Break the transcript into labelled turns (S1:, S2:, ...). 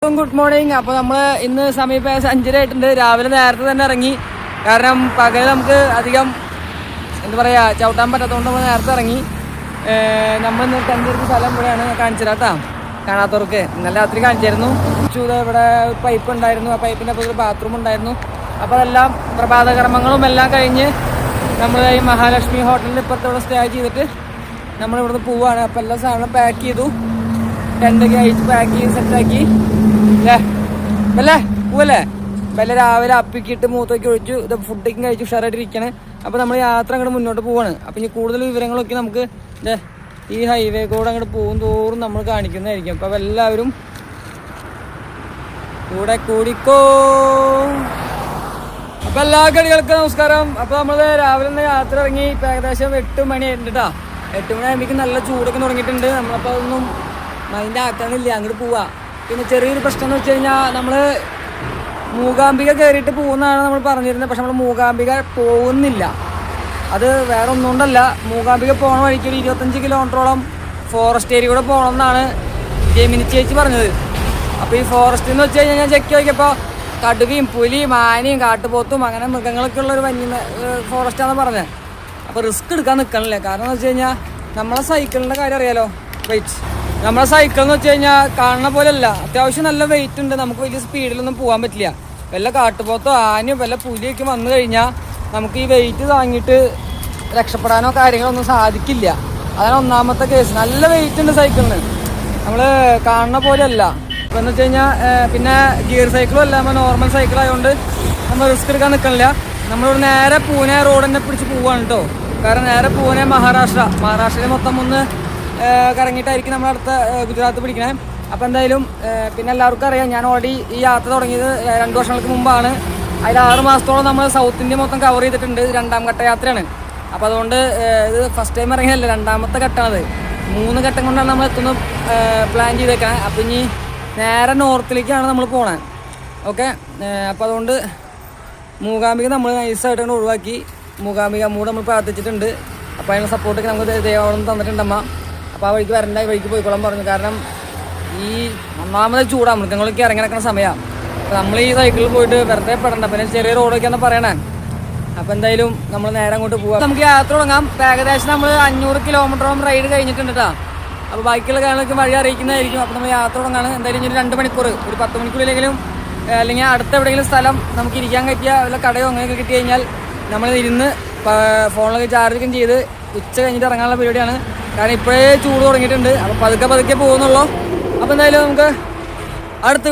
S1: Good morning. അപ്പോൾ നമ്മൾ ഇന്ന് സമയം 5:30 ആയിട്ടുണ്ട്. രാവിലെ നേരത്തെ തന്നെ ഇറങ്ങി. കാരണം പകൽ നമുക്ക് അധികം എന്താ പറയുക ചവിട്ടാൻ പറ്റാത്തതുകൊണ്ട് നമ്മൾ നേരത്തെ ഇറങ്ങി. നമ്മൾ ഇന്ന് കണ്ടിരുന്ന സ്ഥലം ഇവിടെയാണ്. കാണിച്ചിട്ടാ കാണാത്തവർക്ക് ഇന്നലെ രാത്രി കാണിച്ചായിരുന്നു. ഇവിടെ പൈപ്പ് ഉണ്ടായിരുന്നു. ആ പൈപ്പിൻ്റെ അപ്പുറത്ത് ഒരു ബാത്റൂം ഉണ്ടായിരുന്നു. അപ്പോൾ അതെല്ലാം പ്രഭാതകർമ്മങ്ങളും എല്ലാം കഴിഞ്ഞ് നമ്മൾ ഈ മഹാലക്ഷ്മി ഹോട്ടലിൽ ഇപ്പുറത്തോടെ സ്റ്റേ ചെയ്തിട്ട് നമ്മൾ ഇവിടുന്ന് പോവുകയാണ്. അപ്പോൾ എല്ലാ സാധനങ്ങളും പാക്ക് ചെയ്തു. ടെൻ്റൊക്കെ അയച്ച് പാക്ക് ചെയ്ത് സെറ്റാക്കി അല്ലേ പോവല്ലേ. വല്ല രാവിലെ അപ്പിക്കിട്ട് മൂത്തൊക്കെ ഒഴിച്ചു. ഇത് ഫുഡൊക്കെ കഴിച്ചു ഉഷാറായിട്ടിരിക്കണേ. അപ്പോൾ നമ്മൾ യാത്ര അങ്ങോട്ട് മുന്നോട്ട് പോവാണ്. അപ്പോൾ ഇനി കൂടുതൽ വിവരങ്ങളൊക്കെ നമുക്ക് ഈ ഹൈവേ കൂടെ അങ്ങോട്ട് പോകും തോറും നമ്മൾ കാണിക്കുന്നതായിരിക്കും. അപ്പോൾ എല്ലാവരും കൂടെ കൂടിക്കോ. അപ്പോൾ എല്ലാ കളികൾക്കും നമസ്കാരം. അപ്പോൾ നമ്മൾ രാവിലെ തന്നെ യാത്ര ഇറങ്ങി. ഇപ്പം ഏകദേശം 8 മണി ആയിട്ടുണ്ട് കേട്ടോ. 8 മണി ആകുമ്പോഴേക്കും നല്ല ചൂടൊക്കെ തുടങ്ങിയിട്ടുണ്ട്. നമ്മളപ്പോൾ അതൊന്നും മൈൻഡ് ആക്കാനില്ല, അങ്ങോട്ട് പോവാ. പിന്നെ ചെറിയൊരു പ്രശ്നം എന്ന് വെച്ച് കഴിഞ്ഞാൽ നമ്മൾ മൂകാംബിക കയറിയിട്ട് പോകുന്നതാണ് നമ്മൾ പറഞ്ഞിരുന്നത്. പക്ഷെ നമ്മൾ മൂകാംബിക പോകുന്നില്ല. അത് വേറെ ഒന്നുകൊണ്ടല്ല, മൂകാംബിക പോകണ വഴിക്ക് ഒരു 25 കിലോമീറ്ററോളം ഫോറസ്റ്റ് ഏരിയ കൂടെ പോകണം എന്നാണ് ജെമിനി ചേച്ചി പറഞ്ഞത്. അപ്പോൾ ഈ ഫോറസ്റ്റ് എന്ന് വെച്ച് കഴിഞ്ഞാൽ ഞാൻ ചെക്ക് നോക്കിയപ്പോൾ കടുവയും പുലിയും ആനയും കാട്ടുപോത്തും അങ്ങനെ മൃഗങ്ങളൊക്കെ ഉള്ളൊരു ഫോറസ്റ്റാണെന്ന് പറഞ്ഞത്. അപ്പോൾ റിസ്ക് എടുക്കാൻ നിൽക്കണില്ല. കാരണം എന്ന് വെച്ച് കഴിഞ്ഞാൽ നമ്മളെ സൈക്കിളിൻ്റെ കാര്യം അറിയാലോ, വെയിറ്റ്. നമ്മളെ സൈക്കിൾ എന്ന് വെച്ച് കഴിഞ്ഞാൽ കാണുന്ന പോലെയല്ല, അത്യാവശ്യം നല്ല വെയിറ്റ് ഉണ്ട്. നമുക്ക് വലിയ സ്പീഡിലൊന്നും പോകാൻ പറ്റില്ല. വല്ല കാട്ടുപോത്തോ ആനയോ വല്ല പുലിയൊക്കെ വന്നു കഴിഞ്ഞാൽ നമുക്ക് ഈ വെയിറ്റ് താങ്ങിയിട്ട് രക്ഷപ്പെടാനോ കാര്യങ്ങളൊന്നും സാധിക്കില്ല. അതാണ് ഒന്നാമത്തെ കേസ്. നല്ല വെയിറ്റ് ഉണ്ട് സൈക്കിളിന്, നമ്മൾ കാണുന്ന പോലെയല്ല. ഇപ്പം എന്ന് വെച്ച് കഴിഞ്ഞാൽ പിന്നെ ഗിയർ സൈക്കിളും അല്ല, നമ്മൾ നോർമൽ സൈക്കിൾ ആയതുകൊണ്ട് നമ്മൾ റിസ്ക് എടുക്കാൻ നിൽക്കണില്ല. നമ്മളിവിടെ നേരെ പൂനെ റോഡ് തന്നെ പിടിച്ച് പോവാണ് കേട്ടോ. കാരണം നേരെ പൂനെ മഹാരാഷ്ട്രയിൽ മൊത്തം ഒന്ന് കറങ്ങിയിട്ടായിരിക്കും നമ്മൾ അടുത്ത ഗുജറാത്ത് പിടിക്കണേ. അപ്പോൾ എന്തായാലും പിന്നെ എല്ലാവർക്കും അറിയാം, ഞാൻ ഓൾറെഡി ഈ യാത്ര തുടങ്ങിയത് 2 വർഷങ്ങൾക്ക് മുമ്പാണ്. അതിൽ 6 മാസത്തോളം നമ്മൾ സൗത്ത് ഇന്ത്യ മൊത്തം കവർ ചെയ്തിട്ടുണ്ട്. 2ാം ഘട്ട യാത്രയാണ്. അപ്പോൾ അതുകൊണ്ട് ഇത് ഫസ്റ്റ് ടൈം ഇറങ്ങിയല്ല, 2ാമത്തെ ഘട്ടമാണത്. 3 ഘട്ടം കൊണ്ടാണ് നമ്മൾ എത്തുന്നത് പ്ലാൻ ചെയ്തേക്കണേ. അപ്പോൾ ഇനി നേരെ നോർത്തിലേക്കാണ് നമ്മൾ പോകണേ. ഓക്കെ. അപ്പോൾ അതുകൊണ്ട് മൂകാംബിക നമ്മൾ നൈസായിട്ട് ഒഴിവാക്കി. മൂകാംബിക മൂട് നമ്മൾ പ്രാർത്ഥിച്ചിട്ടുണ്ട്. അപ്പോൾ അതിനുള്ള സപ്പോർട്ടൊക്കെ നമുക്ക് ദൈവം തന്നിട്ടുണ്ടമ്മ. അപ്പോൾ ആ വഴിക്ക് വരണ്ട, വഴിക്ക് പോയിക്കോളാൻ പറഞ്ഞു. കാരണം ഈ ഒന്നാമത് ചൂടാണ്, മൃഗങ്ങളൊക്കെ ഇറങ്ങി നടക്കുന്ന സമയമാണ്. അപ്പോൾ നമ്മൾ ഈ സൈക്കിളിൽ പോയിട്ട് വെറുതെ പെടണ്ട. പിന്നെ ചെറിയ റോഡൊക്കെയാണെന്ന് പറയണേ. അപ്പോൾ എന്തായാലും നമ്മൾ നേരെ അങ്ങോട്ട് പോകാം. നമുക്ക് യാത്ര തുടങ്ങാം. ഏകദേശം നമ്മൾ 500 കിലോമീറ്ററോളം റൈഡ് കഴിഞ്ഞിട്ടുണ്ട് കേട്ടോ. അപ്പോൾ ബാക്കിയുള്ള കാര്യങ്ങളൊക്കെ വഴി അറിയിക്കുന്നതായിരിക്കും. അപ്പോൾ നമ്മൾ യാത്ര തുടങ്ങാണ്. എന്തായാലും ഇനി 2 മണിക്കൂർ, ഒരു 10 മണിക്കൂറിലെങ്കിലും അല്ലെങ്കിൽ അടുത്ത എവിടെയെങ്കിലും സ്ഥലം നമുക്ക് ഇരിക്കാൻ പറ്റിയ വല്ല കടയോ അങ്ങനെയൊക്കെ കിട്ടി കഴിഞ്ഞാൽ നമ്മൾ ഇരുന്ന് ഫോണിലൊക്കെ ചാർജൊക്കെ ചെയ്ത് ഉച്ച കഴിഞ്ഞിട്ട് ഇറങ്ങാനുള്ള പരിപാടിയാണ്. കാരണം ഇപ്പോഴേ ചൂട് തുടങ്ങിയിട്ടുണ്ട്. അപ്പോൾ പതുക്കെ പോകുന്നുള്ളൂ. അപ്പോൾ എന്തായാലും നമുക്ക് അടുത്ത